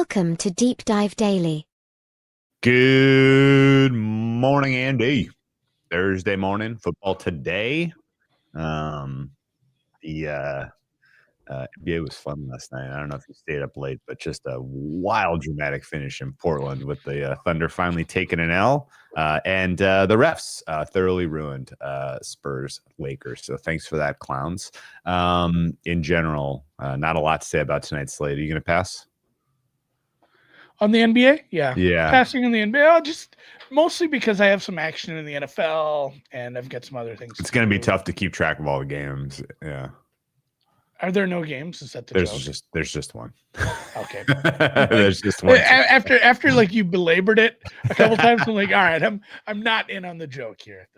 Welcome to Deep Dive Daily. Good morning, Andy. Thursday morning, football today. The NBA was fun last night. I don't know if you stayed up late, but just a wild, dramatic finish in Portland with the Thunder finally taking an L. And the refs thoroughly ruined Spurs Lakers. So thanks for that, clowns. In general, not a lot to say about tonight's slate. Are you going to pass? On the NBA? Yeah. Passing in the NBA, just mostly because I have some action in the NFL and I've got some other things. It's going to be tough to keep track of all the games. Yeah. Are there no games? Is that the There's joke? There's just one. Okay. There's just one. After like you belabored it a couple times, I'm like, all right, I'm not in on the joke here.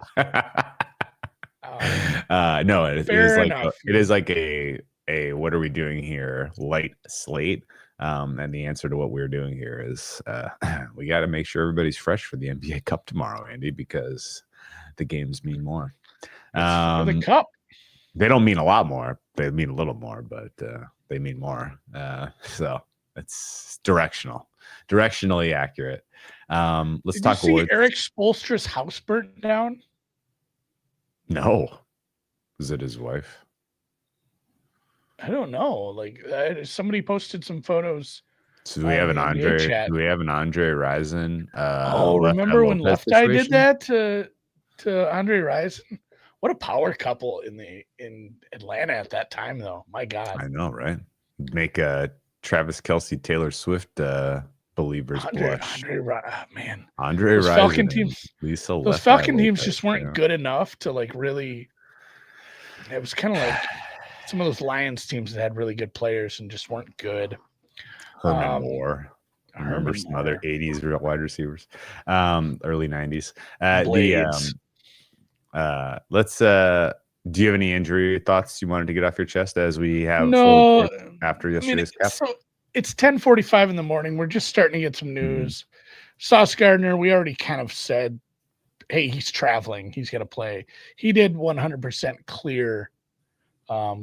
No, it is like a what are we doing here light slate. And the answer to what we're doing here is we got to make sure everybody's fresh for the NBA Cup tomorrow, Andy, because the games mean more. The Cup. They don't mean a lot more. They mean a little more, but they mean more. So it's directionally accurate. Let's talk. Did you see Eric Spoelstra's house burnt down? No. Is it his wife? I don't know. Like somebody posted some photos. So do we have an Andre? Do we have an Andre Rison? Remember when Left Eye did that to Andre Rison? What a power couple in Atlanta at that time, though. My God, I know, right? Make a Travis Kelce, Taylor Swift believers blush. Man, Andre those Rison, Falcon teams. Lisa those Left Falcon Eye teams just weren't good enough to like really. It was kind of like some of those Lions teams that had really good players and just weren't good. Herman Moore. I remember some other 80s wide receivers, early 90s. Let's do you have any injury thoughts you wanted to get off your chest as we have after yesterday's cap? So it's 10:45 in the morning. We're just starting to get some news. Sauce Gardner, we already kind of said, hey, he's traveling. He's going to play. He did 100% clear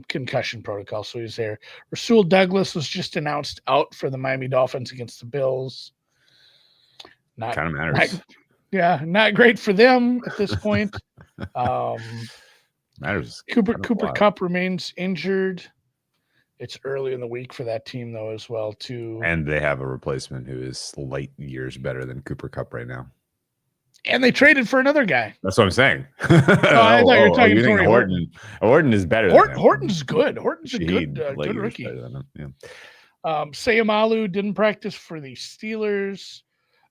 concussion protocol, so he's there. Rasul Douglas was just announced out for the Miami Dolphins against the Bills. Kind of matters. Not great for them at this point. Matters. Cooper Kupp remains injured. It's early in the week for that team, though, as well, too. And they have a replacement who is light years better than Cooper Kupp right now. And they traded for another guy. That's what I'm saying. I thought you were talking Torrey Horton. Horton is better. Horton's good. Horton's a good rookie. Sayamalu didn't practice for the Steelers.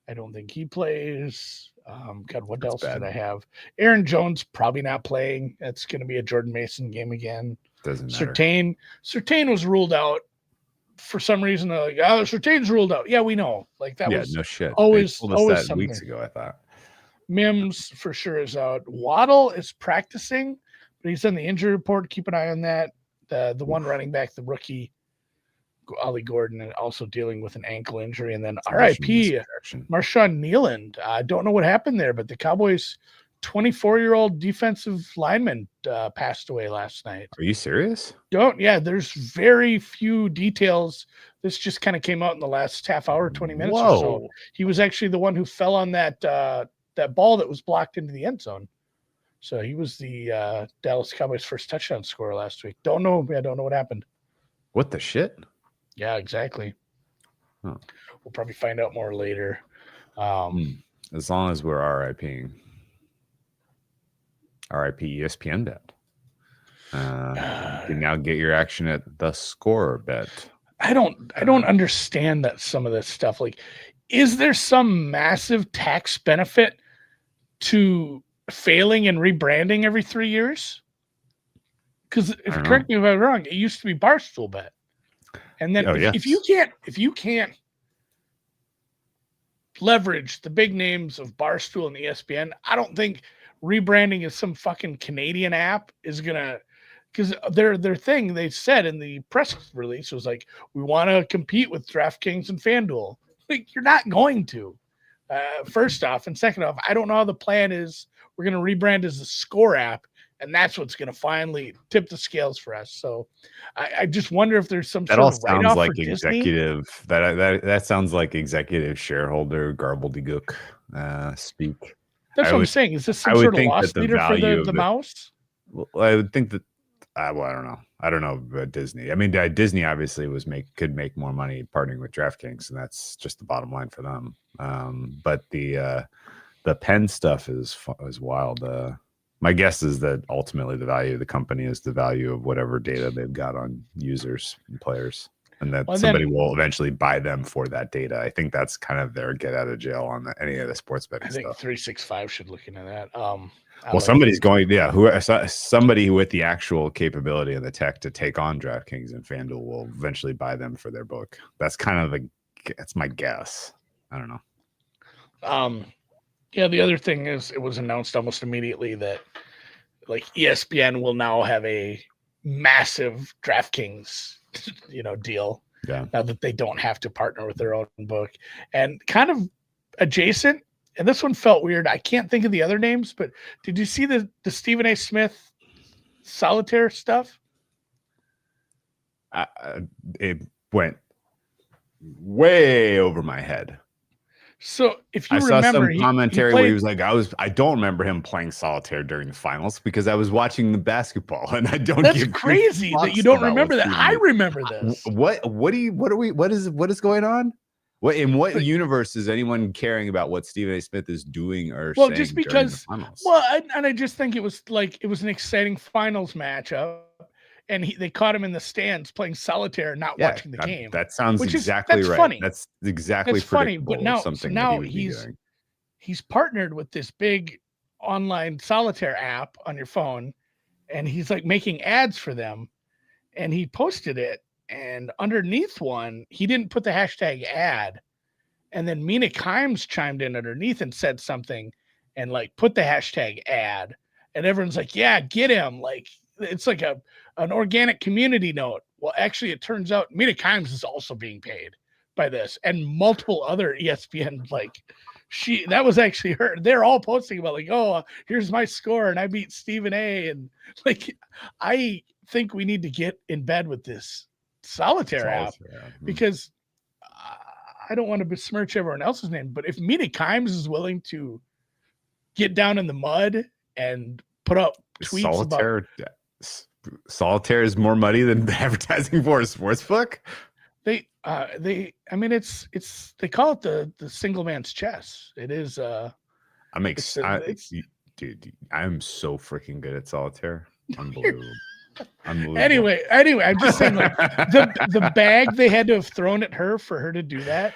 I don't think he plays. God, what else did I have? Aaron Jones probably not playing. That's going to be a Jordan Mason game again. Doesn't matter. Surtain was ruled out for some reason. Like, Surtain's ruled out. Yeah, we know. Like that was no shit. Always that something. Weeks ago, I thought. Mims for sure is out. Waddle is practicing, but he's on the injury report. Keep an eye on that. The one running back, the rookie, Ollie Gordon, and also dealing with an ankle injury. And then RIP, Marshawn Nealand. I don't know what happened there, but the Cowboys' 24-year-old defensive lineman passed away last night. Are you serious? There's very few details. This just kind of came out in the last half hour, 20 minutes or so. He was actually the one who fell on that ball that was blocked into the end zone. So he was the Dallas Cowboys' first touchdown scorer last week. Don't know what happened. What the shit? Yeah, exactly. Huh. We'll probably find out more later. As long as we're RIPing. RIP ESPN bet. You can now get your action at the Score bet. I don't understand that some of this stuff. Like, is there some massive tax benefit to failing and rebranding every 3 years? Because correct me if I'm wrong, it used to be Barstool Bet. And then if you can't leverage the big names of Barstool and ESPN, I don't think rebranding as some fucking Canadian app is gonna, because their thing they said in the press release was like, we want to compete with DraftKings and FanDuel. Like, you're not going to. First off, and second off, I don't know how the plan is. We're gonna rebrand as the Score app And that's what's going to finally tip the scales for us. So I just wonder if there's some That sort all of write sounds off like for Disney. executive. That sounds like executive shareholder garbledy-gook speak. That's I what I'm would saying. Is this I some would sort of think loss that the leader for value the of mouse? well, I would think that. Well, I don't know. I don't know about Disney. I mean, Disney obviously could make more money partnering with DraftKings, and that's just the bottom line for them. But the Penn stuff is wild. My guess is that ultimately the value of the company is the value of whatever data they've got on users and players, and that somebody will eventually buy them for that data. I think that's kind of their get out of jail on any of the sports betting stuff. I think 365 should look into that. Well, somebody's going, somebody with the actual capability and the tech to take on DraftKings and FanDuel will eventually buy them for their book. That's kind of that's my guess. I don't know. Yeah, the other thing is it was announced almost immediately that like ESPN will now have a massive DraftKings, deal. Yeah. Now that they don't have to partner with their own book, and kind of adjacent. And this one felt weird. I can't think of the other names, but did you see the Stephen A. Smith solitaire stuff? It went way over my head. So if you saw remember, some commentary where he was like, I don't remember him playing solitaire during the finals because I was watching the basketball and I don't. That's crazy that you don't remember that. I remember this. What is going on? In what universe is anyone caring about what Stephen A. Smith is doing or saying just because, during the finals? Well, and I just think it was an exciting finals matchup, and they caught him in the stands playing solitaire, not watching the game. That sounds exactly right. Funny. That's exactly funny. But now, he's partnered with this big online solitaire app on your phone, and he's like making ads for them, and he posted it. And underneath one, he didn't put the hashtag ad. And then Mina Kimes chimed in underneath and said something and like put the hashtag ad. And everyone's like, yeah, get him. Like it's like an organic community note. Well, actually, it turns out Mina Kimes is also being paid by this and multiple other ESPN. Like that was actually her. They're all posting about like, oh, here's my score and I beat Stephen A. And like, I think we need to get in bed with this solitaire app because I don't want to besmirch everyone else's name, but if Mina Kimes is willing to get down in the mud and put up tweets solitaire is more money than advertising for a sports book. They call it the single man's chess. It is dude, I'm so freaking good at solitaire. Unbelievable. Anyway, I'm just saying, like the bag they had to have thrown at her for her to do that.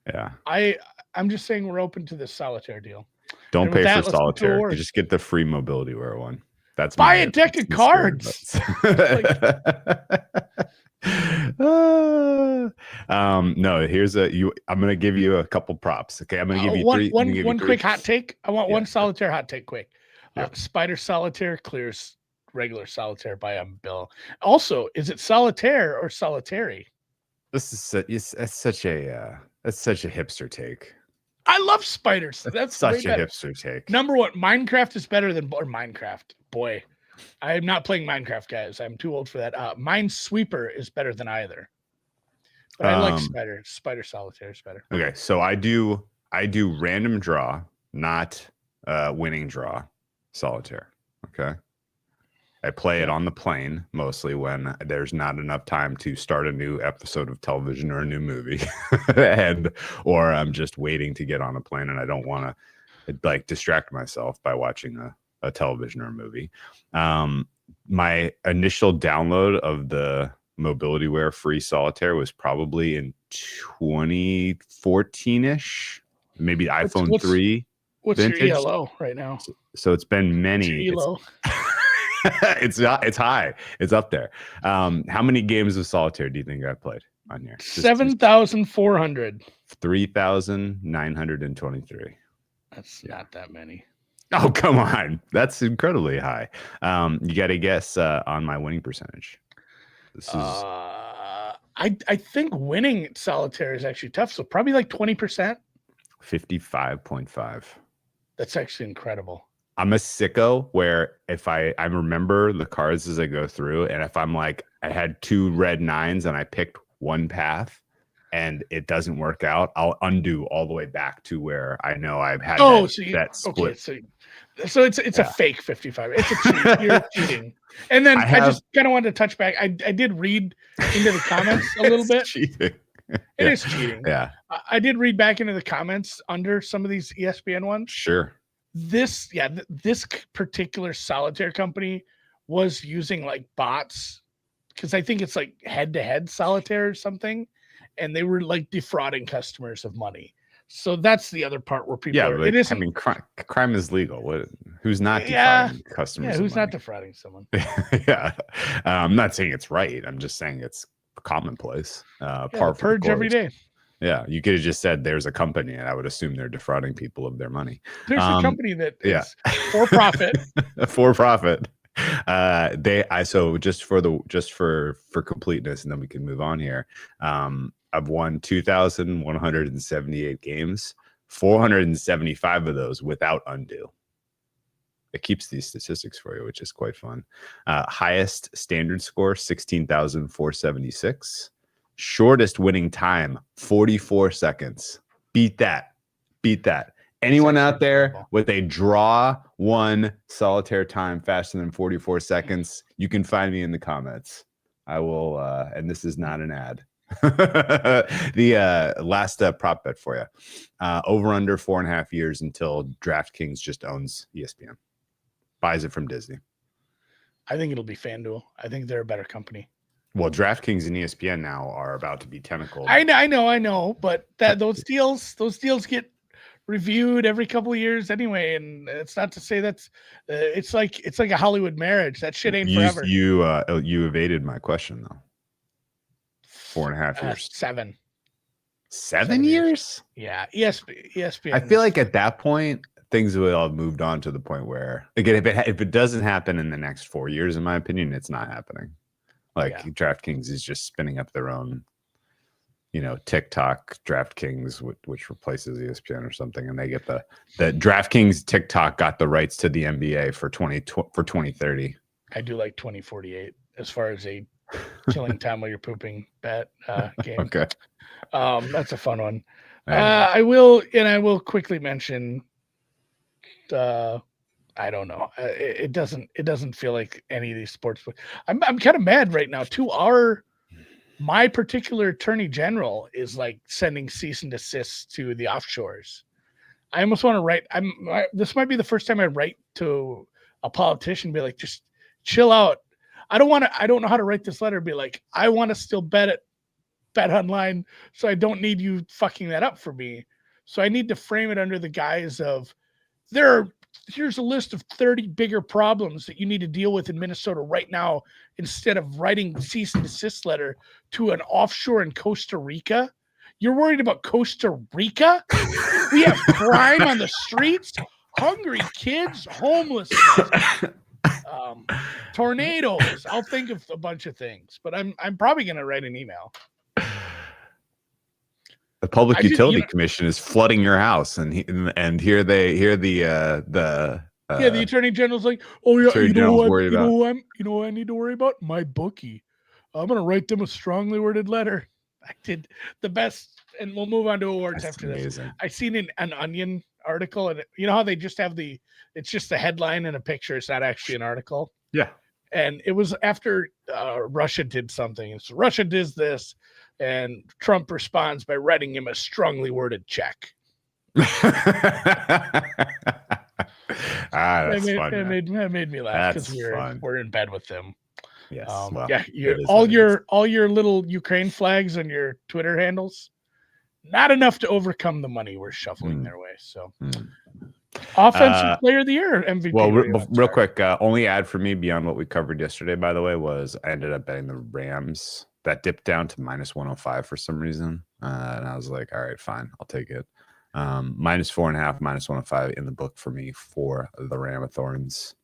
Yeah, I'm just saying we're open to this solitaire deal. Don't pay for solitaire. You just get the free mobility wear one. That's buy a deck of cards. No, here's I'm gonna give you a couple props. Okay, I'm gonna give you one quick hot take. I want one solitaire hot take quick. Spider solitaire clears regular solitaire by a bill. Also, is it solitaire or solitary? That's such a hipster take. I love spiders. That's such a hipster take. Number one, Minecraft is better than Minecraft. Boy, I am not playing Minecraft, guys. I'm too old for that. Minesweeper is better than either. But I like spider. Spider solitaire is better. Okay, so I do random draw, not winning draw solitaire. Okay. I play it on the plane mostly when there's not enough time to start a new episode of television or a new movie, or I'm just waiting to get on a plane and I don't want to like distract myself by watching a television or a movie. My initial download of the mobility wear free solitaire was probably in 2014-ish, maybe iPhone 3. What's vintage. Your ELO right now? So it's been many. It's high. It's up there. How many games of solitaire do you think I've played on here? 7,400. 3,923. That's not that many. Oh, come on. That's incredibly high. You got to guess on my winning percentage. This is I think winning solitaire is actually tough. So probably like 20%. 55.5. That's actually incredible. I'm a sicko where if I remember the cards as I go through, and if I'm like, I had 2 red 9s and I picked one path and it doesn't work out, I'll undo all the way back to where I know I've had that split. Okay, so it's a fake 55. It's a cheat. You're cheating. And then I just kind of wanted to touch back. I did read into the comments a little bit. Cheating. It is cheating. Yeah. I did read back into the comments under some of these ESPN ones. Sure. This particular solitaire company was using like bots, because I think it's like head-to-head solitaire or something, and they were like defrauding customers of money. So that's the other part where people are. It isn't. I mean, crime is legal. Who's not defrauding customers? Yeah, who's not defrauding someone? Yeah, I'm not saying it's right. I'm just saying it's commonplace. Par purge every day. Yeah, you could have just said there's a company, and I would assume they're defrauding people of their money. There's a company that is for profit. For profit. So just for completeness, and then we can move on here. I've won 2,178 games, 475 of those without undo. It keeps these statistics for you, which is quite fun. Highest standard score, 16,476. Shortest winning time, 44 seconds. Beat that. Anyone out there with a draw 1 solitaire time faster than 44 seconds, you can find me in the comments. I will, and this is not an ad. The last prop bet for you. Over under 4.5 years until DraftKings just owns ESPN. Buys it from Disney. I think it'll be FanDuel. I think they're a better company. Well, DraftKings and ESPN now are about to be tentacled. I know, but those deals get reviewed every couple of years anyway, and it's not to say that's it's like a Hollywood marriage. That shit ain't forever. You evaded my question though. 4.5 years. 7. 7 years? Yeah, ESPN. I feel like at that point things will have moved on to the point where, again, if it doesn't happen in the next 4 years, in my opinion, it's not happening. DraftKings is just spinning up their own, TikTok DraftKings, which replaces ESPN or something, and they get the DraftKings TikTok got the rights to the NBA for 2030. I do like 2048 as far as a killing time while you're pooping bet game. Okay, that's a fun one. I will quickly mention. I don't know. It doesn't feel like any of these sports. I'm kind of mad right now. My particular attorney general is like sending cease and desist to the offshores. I almost want to write. This might be the first time I write to a politician, and be like, just chill out. I don't know how to write this letter. Be like, I want to still bet online, so I don't need you fucking that up for me. So I need to frame it under the guise of here's a list of 30 bigger problems that you need to deal with in Minnesota right now, instead of writing cease and desist letter to an offshore in Costa Rica. You're worried about Costa Rica? We have crime on the streets, hungry kids, homelessness, tornadoes. I'll think of a bunch of things, but I'm probably going to write an email. The Public Utility Commission is flooding your house, and here the Attorney General's like, oh yeah, you know what I need to worry about? My bookie. I'm gonna write them a strongly worded letter. I did the best, and we'll move on to awards after this. I seen an Onion article, and you know how they just have it's just a headline and a picture. It's not actually an article. Yeah. And it was after Russia did something. So Russia does this, and Trump responds by writing him a strongly worded check. That's fun. It made me laugh because we're in bed with them. Yes. All your little Ukraine flags on your Twitter handles, not enough to overcome the money we're shuffling their way. So. Offensive player of the year, MVP. Well, real quick, only ad for me beyond what we covered yesterday, by the way, was I ended up betting the Rams. That dipped down to -105 for some reason. And I was like, all right, fine, I'll take it. -4.5, -105 in the book for me for the Ramathorns.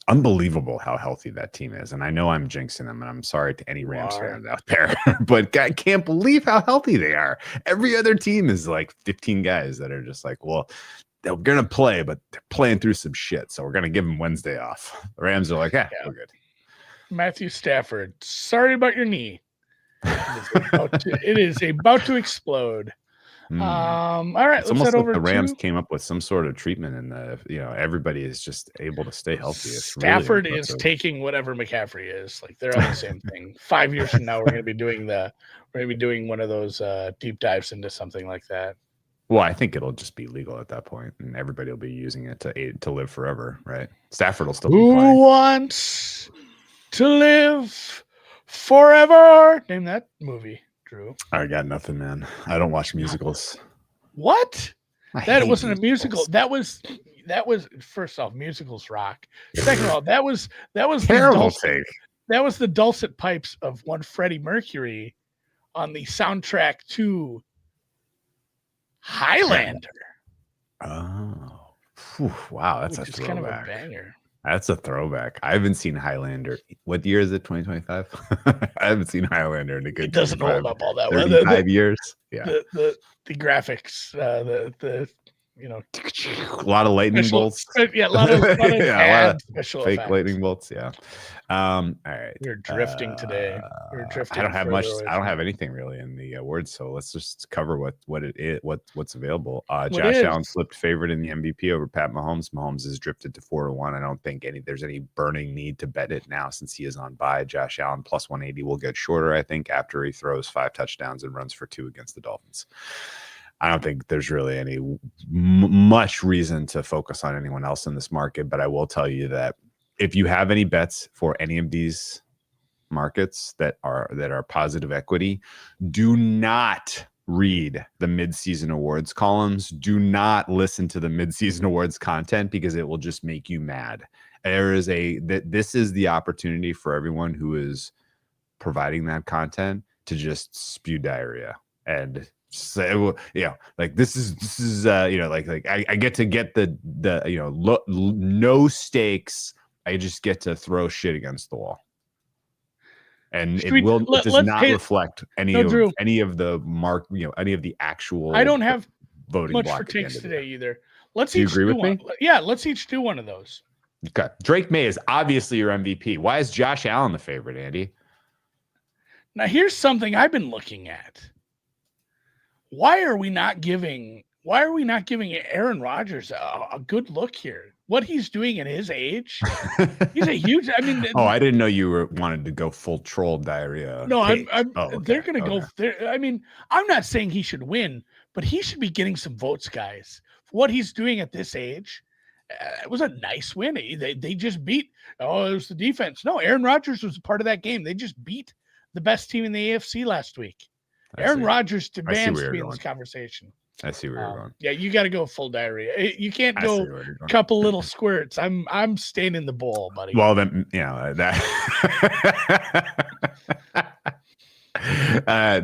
Unbelievable how healthy that team is. And I know I'm jinxing them, and I'm sorry to any Rams fans out there, but I can't believe how healthy they are. Every other team is like 15 guys that are just like, well, they're going to play, but they're playing through some shit. So we're going to give them Wednesday off. The Rams are like, yeah, we're good. Matthew Stafford, sorry about your knee. It is about to explode. All right, it's let's almost head like over the Rams to came up with some sort of treatment, and everybody is just able to stay healthy. It's Stafford really is taking whatever McCaffrey is. Like they're on the same thing. 5 years from now, we're going to be doing one of those deep dives into something like that. Well, I think it'll just be legal at that point, and everybody will be using it to live forever, right? Stafford will still be playing. Who wants to live forever? Name that movie, Drew. I got nothing, man. I don't watch musicals. What? That wasn't a musical. musicals. That was first off, musicals rock. Second of all, that was Terrible take. That was the dulcet pipes of one Freddie Mercury on the soundtrack to Highlander. Oh, whew, wow, that's a throwback. Kind of a banger. That's a throwback. I haven't seen Highlander. What year is it? 2025. I haven't seen Highlander in a good. It doesn't hold up all that well. 35 years. Yeah. The graphics, the a lot of lightning bolts. Yeah, a lot of special fake effects. lightning bolts. Yeah. All right. We're drifting today. We're drifting. I don't have much. I don't have anything really in the awards, so let's just cover what it is, what's available. Josh Allen flipped favorite in the MVP over Pat Mahomes. Mahomes has drifted to 4-1. I don't think there's any burning need to bet it now since he is on bye. Josh Allen plus 180 will get shorter, I think, after he throws 5 touchdowns and runs for 2 against the Dolphins. I don't think there's really any much reason to focus on anyone else in this market, but I will tell you that if you have any bets for any of these markets that are positive equity, do not read the midseason awards columns. Do not listen to the midseason awards content because it will just make you mad. This is the opportunity for everyone who is providing that content to just spew diarrhea and say, like this is I get to get the no stakes. I just get to throw shit against the wall, and it does not reflect any of the actual. I don't have voting much block for takes today either. Do you agree with me? Yeah, let's each do one of those. Okay, Drake May is obviously your MVP. Why is Josh Allen the favorite, Andy? Now here's something I've been looking at. Why are we not giving Aaron Rodgers a good look here? What he's doing at his age, he's a huge. I mean, I didn't know you wanted to go full troll diarrhea. No, they're going to go. I mean, I'm not saying he should win, but he should be getting some votes, guys. For what he's doing at this age, it was a nice win. They just beat. Oh, it was the defense. No, Aaron Rodgers was a part of that game. They just beat the best team in the AFC last week. Aaron Rodgers demands to be in this conversation. I see where you're going. Yeah, you got to go full diarrhea. You can't go a couple little squirts. I'm staying in the bowl, buddy. Well, then that.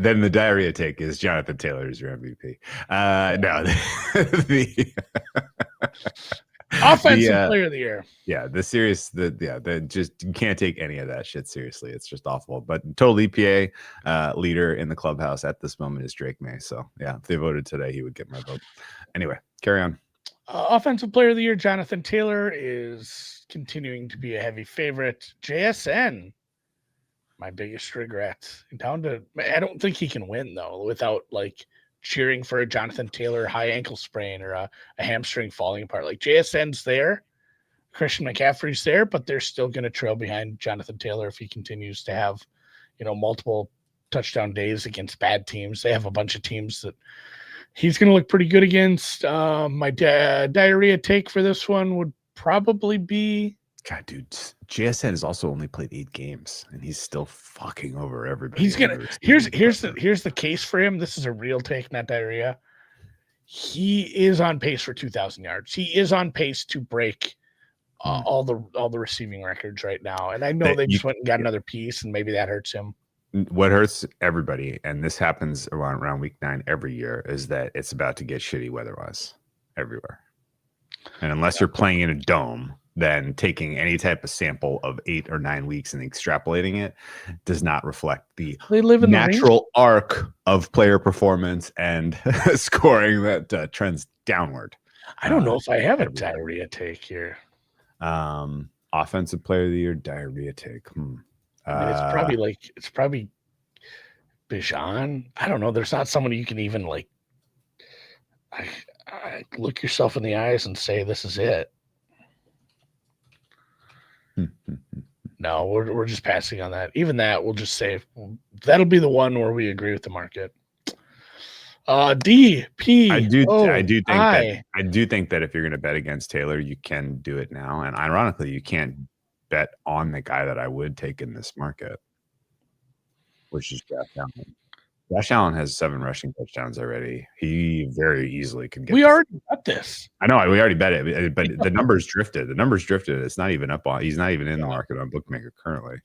Then the diarrhea take is Jonathan Taylor is your MVP. No, the offensive player of the year. Yeah, just you can't take any of that shit seriously. It's just awful. But total EPA leader in the clubhouse at this moment is Drake May. So yeah, if they voted today, he would get my vote. Anyway, carry on. Offensive player of the year, Jonathan Taylor is continuing to be a heavy favorite. JSN, my biggest regret. I don't think he can win though without cheering for a Jonathan Taylor high ankle sprain or a hamstring falling apart. Like JSN's there, Christian McCaffrey's there, but they're still going to trail behind Jonathan Taylor if he continues to have, multiple touchdown days against bad teams. They have a bunch of teams that he's going to look pretty good against. My diarrhea take for this one would probably be. God, dude, JSN has also only played 8 games, and he's still fucking over everybody. He's gonna. Here's the case for him. This is a real take, not diarrhea. He is on pace for 2,000 yards. He is on pace to break all the receiving records right now. And I know they just went and got another piece, and maybe that hurts him. What hurts everybody, and this happens around week 9 every year, is that it's about to get shitty weather-wise everywhere. And unless you're playing in a dome, then taking any type of sample of 8 or 9 weeks and extrapolating it does not reflect the natural arc of player performance and scoring that trends downward. I don't know if I have a diarrhea take here. Offensive player of the year, diarrhea take. I mean, it's probably Bijan. I don't know. There's not someone you can even like look yourself in the eyes and say this is it. No, we're just passing on that. Even that, we'll just say that'll be the one where we agree with the market. D P. I do think that if you're going to bet against Taylor, you can do it now. And ironically, you can't bet on the guy that I would take in this market, which is Josh Allen. Josh Allen has 7 rushing touchdowns already. He very easily can get. We already bet this. I know we already bet it, but the numbers drifted. It's not even up on. He's not even in the market on Bookmaker currently.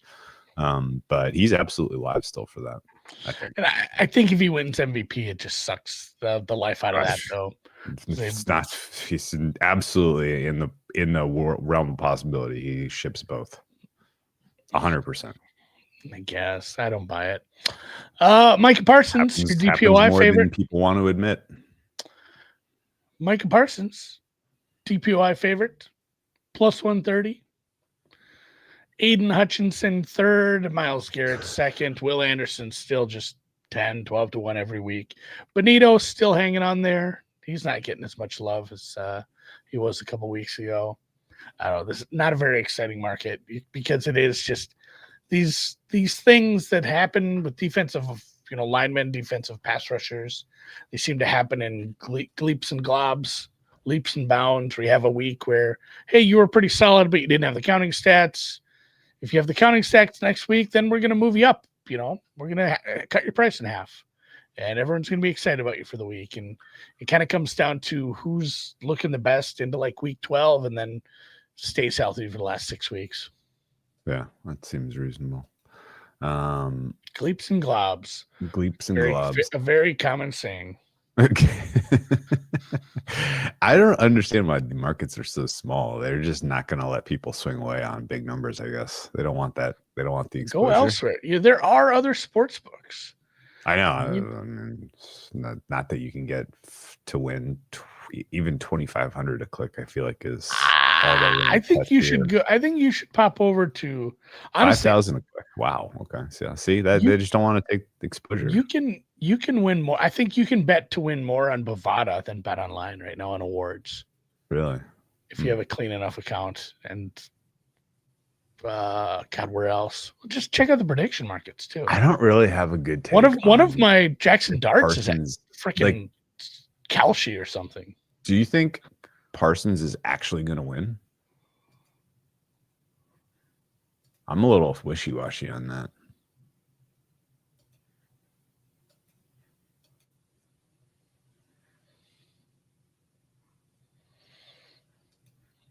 But he's absolutely live still for that. I think. And I think if he wins MVP, it just sucks the life out of that. Though it's not. He's absolutely in the realm of possibility. He ships both. 100%. I guess I don't buy it. Micah Parsons, your DPOI more favorite. Than people want to admit. Micah Parsons, DPOI favorite, plus 130. Aiden Hutchinson third, Myles Garrett second, Will Anderson still just 10, 12 to 1 every week. Benito still hanging on there. He's not getting as much love as he was a couple weeks ago. I don't know. This is not a very exciting market because it is just these things that happen with defensive, linemen, defensive pass rushers. They seem to happen in leaps and globs, leaps and bounds. Where you have a week where, hey, you were pretty solid, but you didn't have the counting stats. If you have the counting stats next week, then we're going to move you up. We're going to cut your price in half, and everyone's going to be excited about you for the week. And it kind of comes down to who's looking the best into like week 12 and then stays healthy for the last 6 weeks. Yeah, that seems reasonable. Gleeps and globs. Gleeps and globs. A very common saying. Okay. I don't understand why the markets are so small. They're just not going to let people swing away on big numbers, I guess. They don't want that. They don't want the exposure. Go elsewhere. There are other sports books. I know. I mean, not that you can get to win even 2,500 a click. I feel like is. I think you should go. I think you should pop over to 5,000 a click. Wow. Okay. So see that they just don't want to take the exposure. You can win more. I think you can bet to win more on Bovada than Bet Online right now on awards. Really? If you have a clean enough account and God, where else? Just check out the prediction markets too. I don't really have a good take. One of my Jackson darts Parsons, is freaking Kalshi or something. Do you think Parsons is actually going to win? I'm a little wishy-washy on that.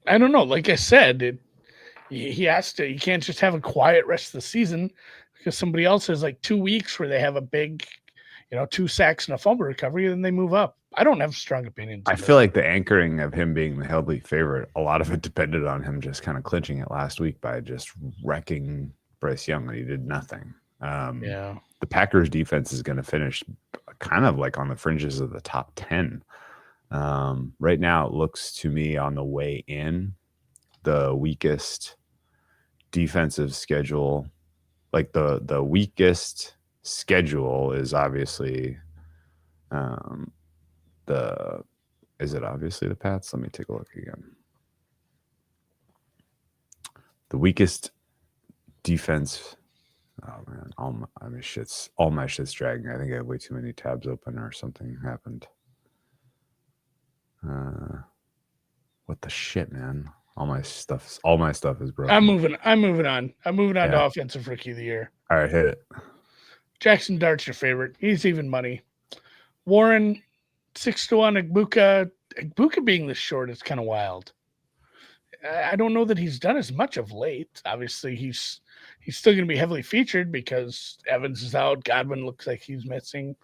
I don't know. Like I said, he has to. You can't just have a quiet rest of the season because somebody else has like 2 weeks where they have a big, 2 sacks and a fumble recovery, and then they move up. I don't have strong opinions. I feel like the anchoring of him being the healthy favorite, a lot of it depended on him just kind of clinching it last week by just wrecking Bryce Young, and he did nothing. The Packers defense is going to finish kind of like on the fringes of the top 10. Right now, it looks to me on the way in, the weakest defensive schedule, like the weakest schedule is obviously is it obviously the Pats? Let me take a look again. The weakest defense. Oh man, all my shit's dragging. I think I have way too many tabs open or something happened. What the shit, man? All my stuff is broken. I'm moving on. I'm moving on to offensive rookie of the year. All right, hit it. Jackson Dart's your favorite. He's even money. Warren 6-1. Egbuka being this short is kind of wild. I don't know that he's done as much of late. Obviously, he's still going to be heavily featured because Evans is out. Godwin looks like he's missing.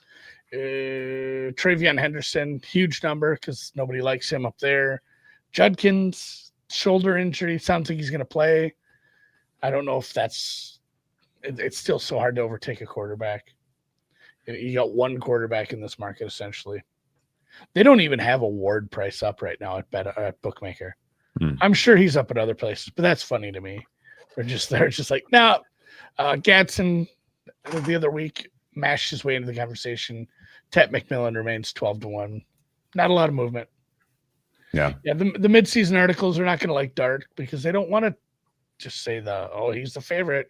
Travion Henderson, huge number because nobody likes him up there. Judkins, shoulder injury. Sounds like he's going to play. I don't know if it's still so hard to overtake a quarterback. You got one quarterback in this market, essentially. They don't even have a Ward price up right now at Bookmaker. Hmm. I'm sure he's up at other places, but that's funny to me. They're just like, no. Gadsden the other week mashed his way into the conversation. Tet McMillan remains 12-1. Not a lot of movement. Yeah. The mid-season articles are not going to like Dart because they don't want to just say he's the favorite.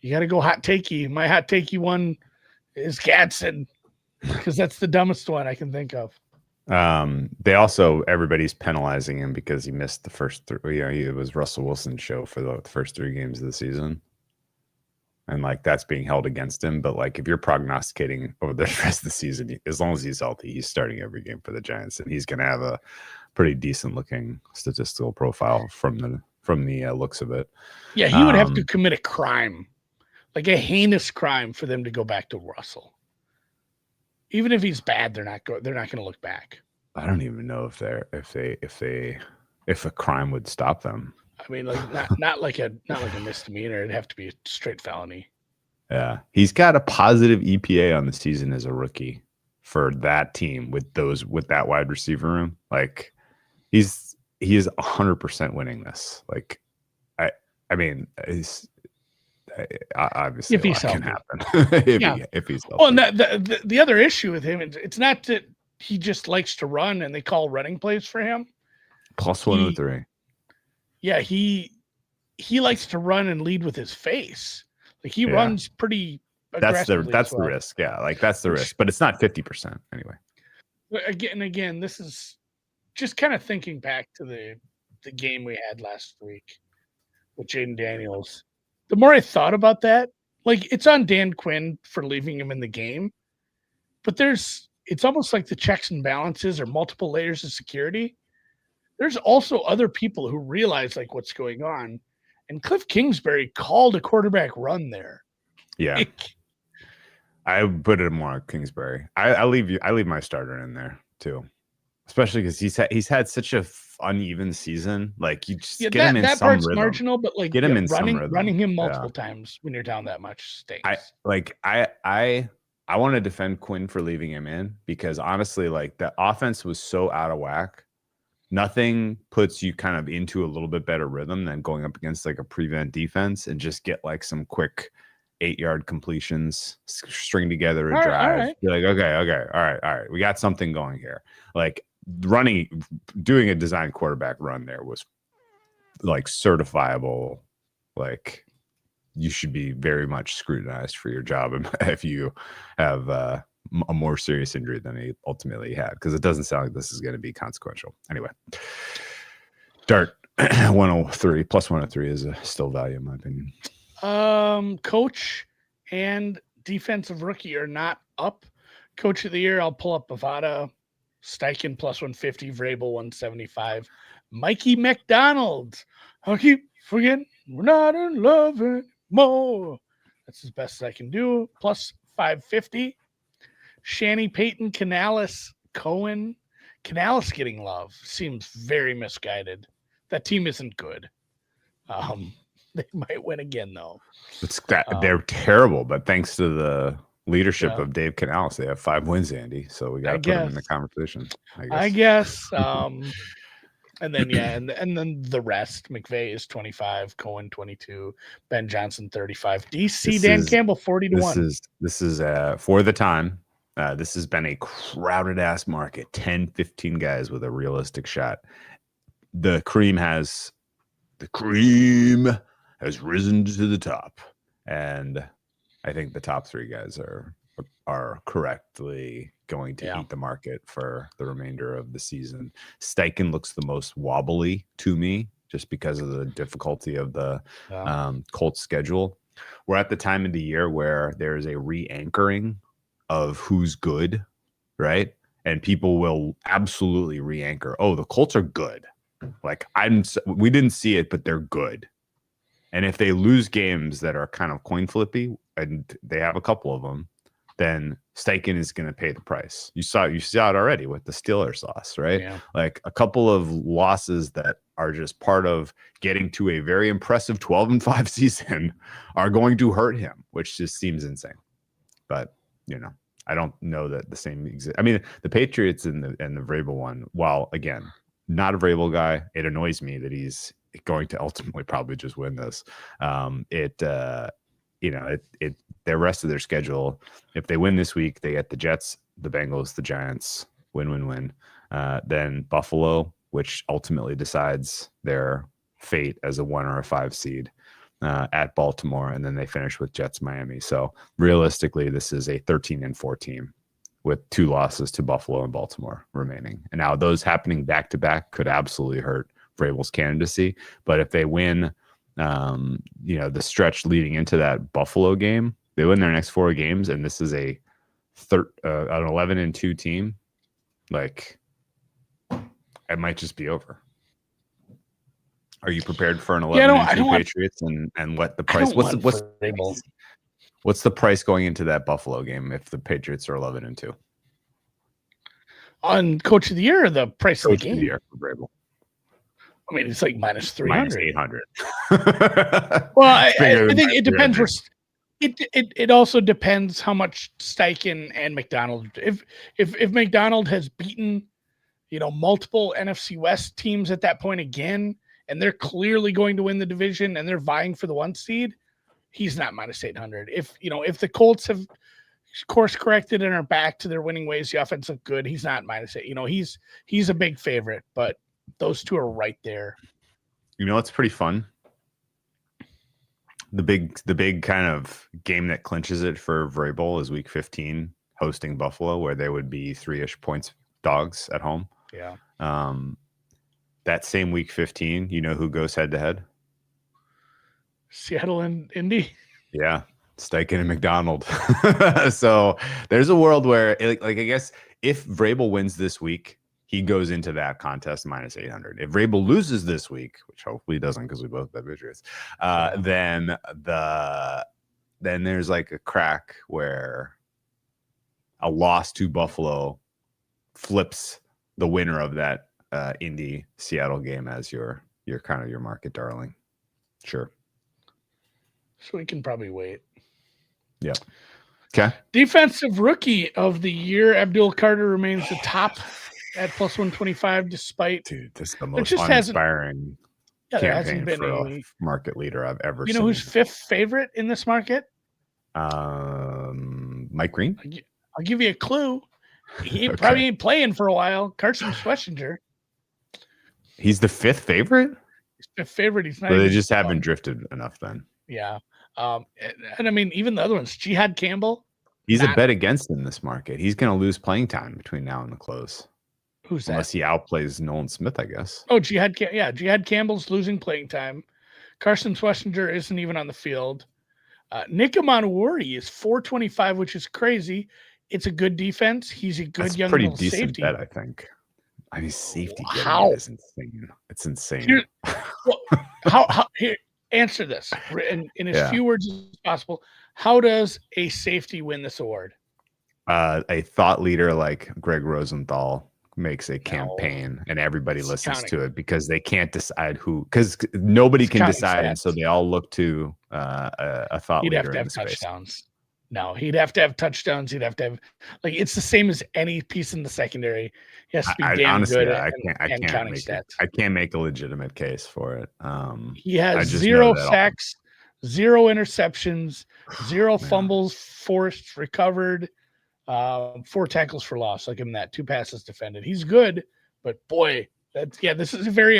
You got to go hot takey. My hot takey one is Gadsden because that's the dumbest one I can think of. They also, everybody's penalizing him because he missed the first three. It was Russell Wilson's show for the first 3 games of the season. And like that's being held against him. But like if you're prognosticating over the rest of the season, as long as he's healthy, he's starting every game for the Giants, and he's going to have a pretty decent looking statistical profile from the looks of it. Yeah, he would have to commit a crime, like a heinous crime, for them to go back to Russell. Even if he's bad, they're not going to look back. I don't even know if a crime would stop them. I mean, like not like a misdemeanor. It'd have to be a straight felony. Yeah, he's got a positive EPA on the season as a rookie for that team with that wide receiver room. Like he is 100% winning this. Like I mean, obviously if he's can healthy. happen. if he's healthy. Well, and the other issue with him, it's not that he just likes to run and they call running plays for him. Plus 103. Yeah, he likes to run and lead with his face. Like he runs pretty aggressively. That's the risk. Yeah, like that's the risk, but it's not 50% anyway. Again, this is just kind of thinking back to the game we had last week with Jaden Daniels. The more I thought about that, like it's on Dan Quinn for leaving him in the game, but it's almost like the checks and balances or multiple layers of security. There's also other people who realize like what's going on, and Cliff Kingsbury called a quarterback run there. Yeah, I put it more on Kingsbury. I leave my starter in there too, especially because he's had such a uneven season. Like you just get him in that some part's rhythm. marginal, but like get him in some rhythm. Running him multiple times when you're down that much stakes. I want to defend Quinn for leaving him in because honestly, like the offense was so out of whack. Nothing puts you kind of into a little bit better rhythm than going up against like a prevent defense and just get like some quick 8-yard completions, string together a drive. Right. You're like, okay, all right. We got something going here. Like doing a design quarterback run there was like certifiable. Like you should be very much scrutinized for your job if you have a more serious injury than he ultimately had, because it doesn't sound like this is going to be consequential. Anyway, Dart 103 plus 103 is still value in my opinion. Coach and defensive rookie are not up. Coach of the year, I'll pull up Bovada, Steichen plus 150, Vrabel 175, Mikey McDonald. I keep forgetting we're not in love anymore. That's as best as I can do. Plus 550. Shanny, Peyton, Canales, Cohen. Canales getting love seems very misguided. That team isn't good. They might win again though. They're terrible, but thanks to the leadership of Dave Canales, they have 5 wins, Andy. So we got to put them in the conversation. I guess. And then and then the rest. McVay is 25, Cohen 22, Ben Johnson 35, Dan Campbell 40-1. This is for the time. This has been a crowded ass market. 10, 15 guys with a realistic shot. The cream has risen to the top, and I think the top 3 guys are correctly going to eat the market for the remainder of the season. Steichen looks the most wobbly to me just because of the difficulty of the Colts schedule. We're at the time of the year where there's a re-anchoring of who's good, right? And people will absolutely re-anchor. Oh, the Colts are good. Like we didn't see it, but they're good. And if they lose games that are kind of coin flippy, and they have a couple of them, then Steichen is going to pay the price. You saw it already with the Steelers loss, right? Yeah. Like a couple of losses that are just part of getting to a very impressive 12-5 season are going to hurt him, which just seems insane. But I don't know that the same exists. I mean, the Patriots and the Vrabel one, while again, not a Vrabel guy, it annoys me that he's going to ultimately probably just win this. Their rest of their schedule, if they win this week, they get the Jets, the Bengals, the Giants, win. Then Buffalo, which ultimately decides their fate as a 1 or a 5 seed. At Baltimore, and then they finish with Jets, Miami. So realistically, this is a 13-4 team with 2 losses to Buffalo and Baltimore remaining. And now those happening back to back could absolutely hurt Vrabel's candidacy. But if they win, the stretch leading into that Buffalo game, they win their next 4 games, and this is an 11-2 team. Like, it might just be over. Are you prepared for an 11-2 Patriots and what the price? What's the price going into that Buffalo game if the Patriots are 11-2? On Coach of the Year or the price Coach of the game? Of the year for Vrabel. I mean, it's like minus 300. -800. Well, I think it depends. It also depends how much Steichen and McDonald. If McDonald has beaten, multiple NFC West teams at that point again, and they're clearly going to win the division and they're vying for the 1 seed, he's not minus 800. If the Colts have course corrected and are back to their winning ways, the offense look good, he's not minus 8. He's a big favorite, but those two are right there. It's pretty fun. The big kind of game that clinches it for Vrabel is week 15 hosting Buffalo, where they would be 3-ish points dogs at home. Yeah. That same week 15, who goes head to head? Seattle and Indy. Yeah, Steichen and McDonald. So there's a world where, I guess, if Vrabel wins this week, he goes into that contest minus 800. If Vrabel loses this week, which hopefully he doesn't because we both bet Patriots, then there's like a crack where a loss to Buffalo flips the winner of that Indy Seattle game as your kind of your market darling. Sure. So we can probably wait. Yeah. Okay. Defensive Rookie of the Year, Abdul Carter remains the top at plus 125, despite. Dude, this is the most uninspiring campaign for a market leader I've ever seen. Who's 5th favorite in this market? Mike Green. I'll give you a clue. He probably ain't playing for a while. Carson Schlesinger. He's the 5th favorite? He's 5th favorite. He's not. But they just haven't drifted enough then. Yeah. And I mean, even the other ones, Jihad Campbell. He's a bet against in this market. He's going to lose playing time between now and the close. Who's that? Unless he outplays Nolan Smith, I guess. Oh, Jihad Campbell's losing playing time. Carson Schlesinger isn't even on the field. Nick Amanwari is 425, which is crazy. It's a good defense. He's a good young pretty little decent safety. Bet, I think. I mean, safety is insane. It's insane. Here, answer this in as few words as possible. How does a safety win this award? A thought leader like Greg Rosenthal makes a campaign and everybody listens to it because they can't decide because nobody can decide. And so they all look to a thought leader. He'd have to have touchdowns. No, he'd have to have touchdowns. He'd have to have it's the same as any piece in the secondary. He has to be honestly, good. I can't make a legitimate case for it. He has 0 sacks, 0 interceptions, 0 fumbles forced, recovered, 4 tackles for loss. I'll give him that. 2 passes defended. He's good, but boy, this is a very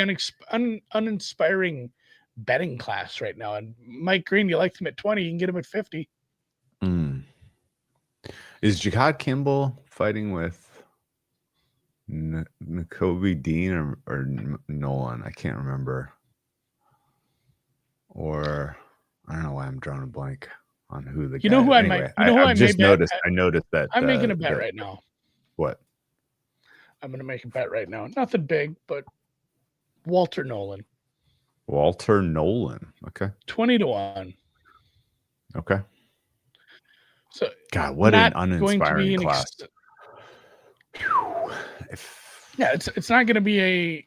uninspiring betting class right now. And Mike Green, you liked him at 20, you can get him at 50. Is Jihad Campbell fighting with Nakobe Dean or Nolan? I can't remember. Or I don't know why I'm drawing a blank on who the guy. I noticed that I'm making a bet right now. What? I'm going to make a bet right now. Nothing big, but Walter Nolan. Walter Nolan. Okay. 20-1. Okay. So God, what an uninspiring class. It's not going to be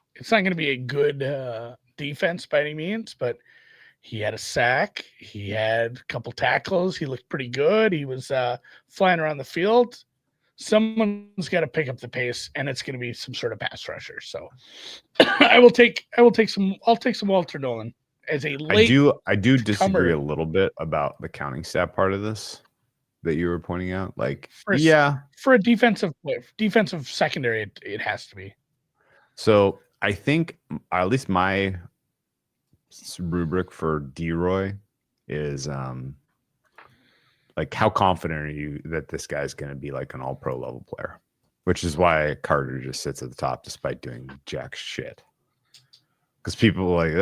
a good defense by any means, but He had a sack. He had a couple tackles. He looked pretty good. He was flying around the field. Someone's got to pick up the pace, and it's going to be some sort of pass rusher. So I'll take some Walter Nolan as a late. I do disagree a little bit about the counting stat part of this that you were pointing out. Like, for a defensive secondary, it has to be. So I think at least my rubric for D-Roy is like, how confident are you that this guy's going to be like an all-pro level player? Which is why Carter just sits at the top despite doing jack shit. Because people like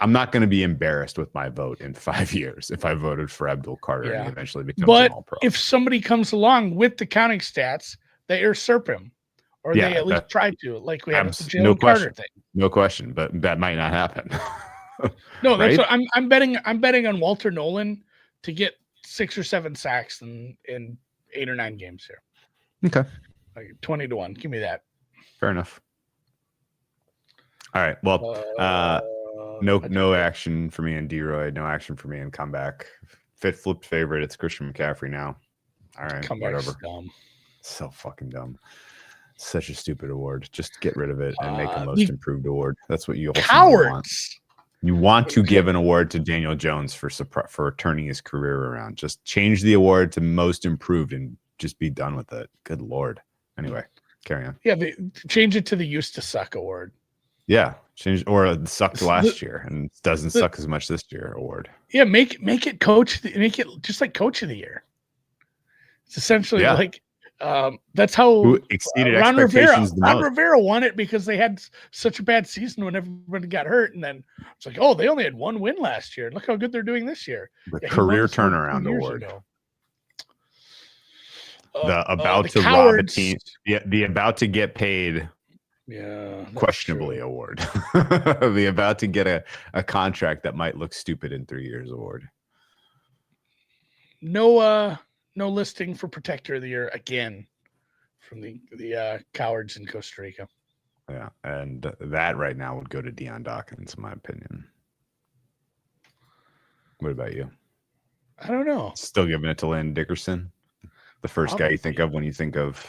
I'm not going to be embarrassed with my vote in 5 years if I voted for Abdul Carter and he eventually becomes an all-pro. If somebody comes along with the counting stats, they usurp him. Or they at least try to, like we have with the Jalen Carter thing. No question, but that might not happen. No, that's what I'm betting. I'm betting on Walter Nolan to get 6 or 7 sacks in 8 or 9 games here. Okay, like 20-1. Give me that. Fair enough. All right. Well, no action for me in D-Roy. No action for me in comeback. Flipped favorite. It's Christian McCaffrey now. All right, whatever. Dumb. So fucking dumb. Such a stupid award. Just get rid of it and make a most improved award. That's what you want. You want to give an award to Daniel Jones for turning his career around. Just change the award to most improved and just be done with it. Good Lord. Anyway, carry on. Yeah, change it to the used to suck award. Yeah, change or sucked last year and doesn't suck as much this year award. Yeah, make it make it just like coach of the year. It's essentially like that's how who exceeded expectations the most. Ron Rivera won it because they had such a bad season when everybody got hurt, and then it's like, oh, they only had 1 win last year. Look how good they're doing this year. The career turnaround award. The about to rob a team. Yeah, the about to get paid. Yeah, questionably award. The about to get a contract that might look stupid in 3 years award. No listing for Protector of the Year again from the cowards in Costa Rica. Yeah, and that right now would go to Deion Dawkins, in my opinion. What about you? I don't know. Still giving it to Landon Dickerson, the first guy you think of when you think of.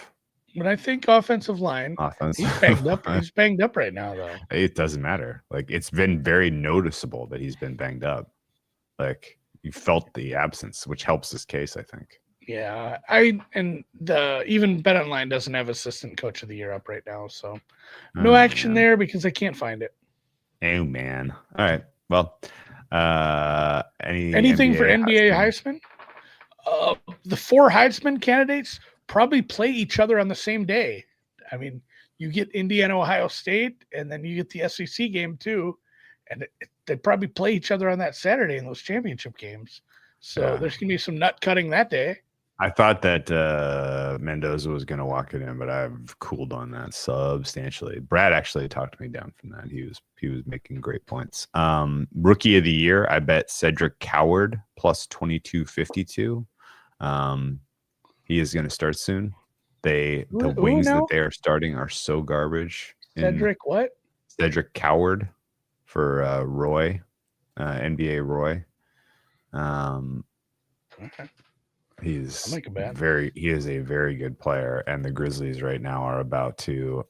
When I think offensive line, he's banged up. He's banged up right now, though. It doesn't matter. Like, it's been very noticeable that he's been banged up. Like, you felt the absence, which helps his case, I think. Yeah, even BetOnline doesn't have assistant coach of the year up right now, so no action there because I can't find it. Oh man! All right, well, anything for NBA Heisman? The 4 Heisman candidates probably play each other on the same day. I mean, you get Indiana, Ohio State, and then you get the SEC game too, and they probably play each other on that Saturday in those championship games. So there's gonna be some nut cutting that day. I thought that Mendoza was going to walk it in, but I've cooled on that substantially. Brad actually talked me down from that. He was making great points. Rookie of the year, I bet Cedric Coward plus 2252. He is going to start soon. The wings that they are starting are so garbage. Cedric what? Cedric Coward for Roy, NBA Roy. Okay. He is a very good player, and the Grizzlies right now are about to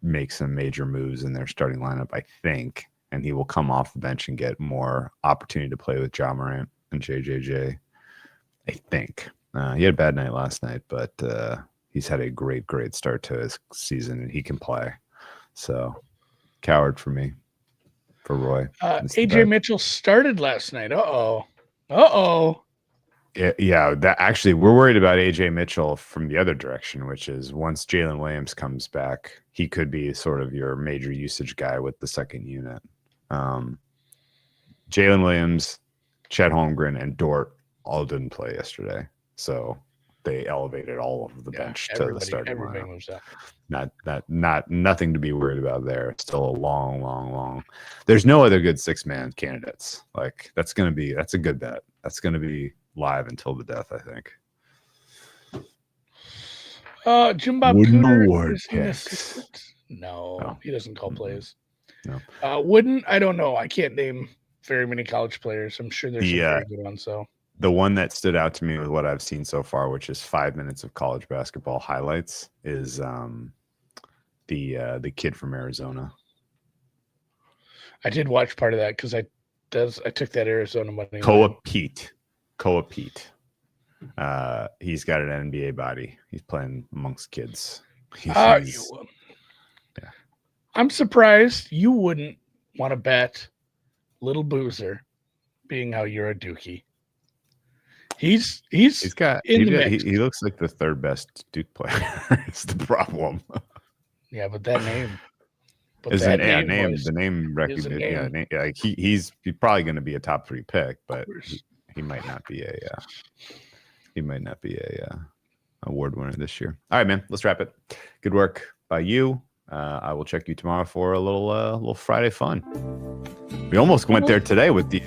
make some major moves in their starting lineup, I think, and he will come off the bench and get more opportunity to play with Ja Morant and JJJ. I think he had a bad night last night, but he's had a great start to his season, and he can play. So, Coward for me, for Roy. AJ Mitchell started last night. Uh-oh. Yeah, that actually we're worried about AJ Mitchell from the other direction, which is once Jalen Williams comes back, he could be sort of your major usage guy with the second unit. Jalen Williams, Chet Holmgren, and Dort all didn't play yesterday, so they elevated all of the bench to the starting lineup. Nothing to be worried about there. Still a long. There's no other good 6-man candidates. Like that's a good bet. That's gonna be live until the death, I think. Jim Bob Cooter is an assistant. No, he doesn't call plays. No. Wooden, I don't know. I can't name very many college players. I'm sure there's some very good ones. So the one that stood out to me with what I've seen so far, which is 5 minutes of college basketball highlights, is the kid from Arizona. I did watch part of that because I took that Arizona money. Koa Pete. He's got an NBA body. He's playing amongst kids. I'm surprised you wouldn't want to bet Little Boozer, being how you're a Dookie. He's got in the mix. He looks like the third best Duke player. It's the problem. Yeah, but that name. The name recognition. Yeah, he's probably going to be a top 3 pick, but he might not be a award winner this year. All right, man. Let's wrap it. Good work by you. I will check you tomorrow for a little Friday fun. We almost went there today with the.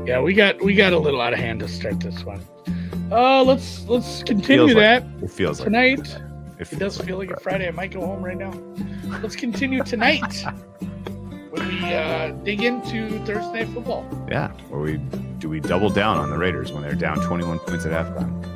Yeah, we got a little out of hand to start this one. Let's continue that. It feels tonight. Like it does feel like a Friday. I might go home right now. Let's continue tonight when we dig into Thursday Night Football. Yeah, where we double down on the Raiders when they're down 21 points at halftime.